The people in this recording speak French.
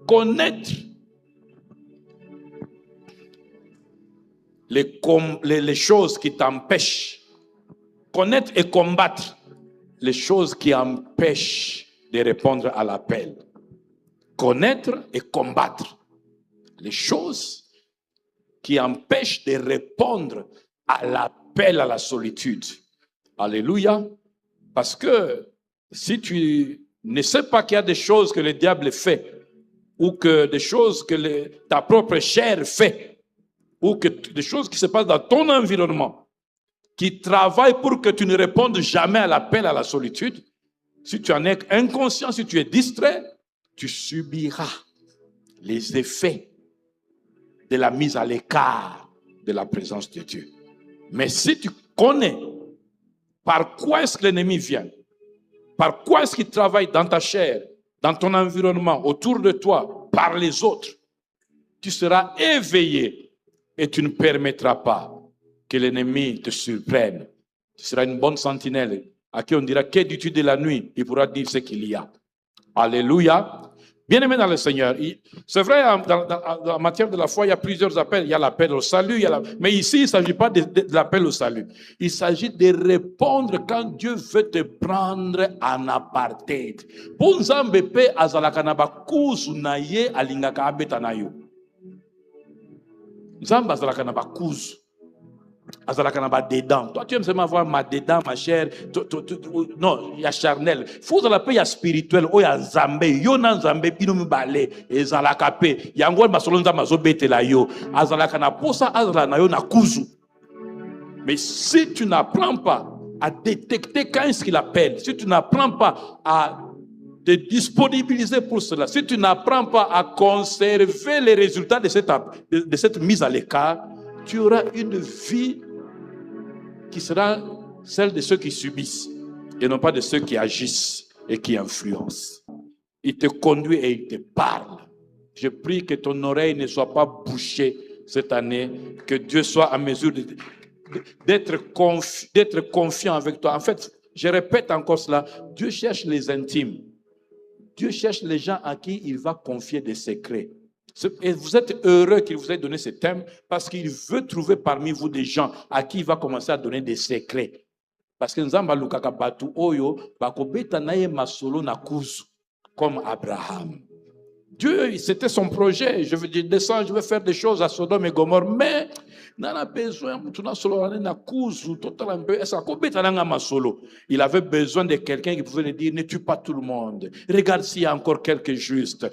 connaître les choses qui t'empêchent. Connaître et combattre les choses qui empêchent de répondre à l'appel. Connaître et combattre les choses qui empêchent de répondre à l'appel à la solitude. Alléluia. Parce que si tu ne sais pas qu'il y a des choses que le diable fait, ou que des choses que ta propre chair fait, ou que des choses qui se passent dans ton environnement, qui travaillent pour que tu ne répondes jamais à l'appel à la solitude, si tu en es inconscient, si tu es distrait, tu subiras les effets de la mise à l'écart de la présence de Dieu. Mais si tu connais par quoi est-ce que l'ennemi vient, par quoi est-ce qu'il travaille dans ta chair, dans ton environnement, autour de toi, par les autres, tu seras éveillé et tu ne permettras pas que l'ennemi te surprenne. Tu seras une bonne sentinelle à qui on dira, que dis-tu de la nuit? Il pourra dire ce qu'il y a. Alléluia. Bien-aimé dans le Seigneur, c'est vrai, en matière de la foi, il y a plusieurs appels. Il y a l'appel au salut, mais ici, il ne s'agit pas de l'appel au salut. Il s'agit de répondre quand Dieu veut te prendre en apartheid. Pour Nzambe pe azalaka na bakuzu na ye alingaka abeta na yo. Nzambe azalaka na bakuzu. Azalaka na ba dedans. Toi, tu aimes seulement voir ma dedans, ma chair. Non, il y a charnel. Faut la paix, il y a spirituel. Oh, il y a Nzambe. Yo na Nzambe, bino mi bale. Ezalaka paix. Yango masolonza mazobete la yo. Azalaka na posa, azalaka na yo na kuzu. Mais si tu n'apprends pas à détecter quand est-ce qu'il appelle, si tu n'apprends pas à te disponibiliser pour cela, si tu n'apprends pas à conserver les résultats de cette mise à l'écart, tu auras une vie qui sera celle de ceux qui subissent et non pas de ceux qui agissent et qui influencent. Il te conduit et il te parle. Je prie que ton oreille ne soit pas bouchée cette année, que Dieu soit en mesure d'être confiant avec toi. En fait, je répète encore cela, Dieu cherche les intimes. Dieu cherche les gens à qui il va confier des secrets. Et vous êtes heureux qu'il vous ait donné ce thème parce qu'il veut trouver parmi vous des gens à qui il va commencer à donner des secrets. Parce que Nzamba lukaka batu oyo bakobeta naye masolo na kuzu comme Abraham. Dieu, c'était son projet. Je veux dire, descends, je vais faire des choses à Sodome et Gomorrhe, mais nana besoin na kuzu total masolo. Il avait besoin de quelqu'un qui pouvait lui dire ne tue pas tout le monde. Regarde s'il y a encore quelques justes.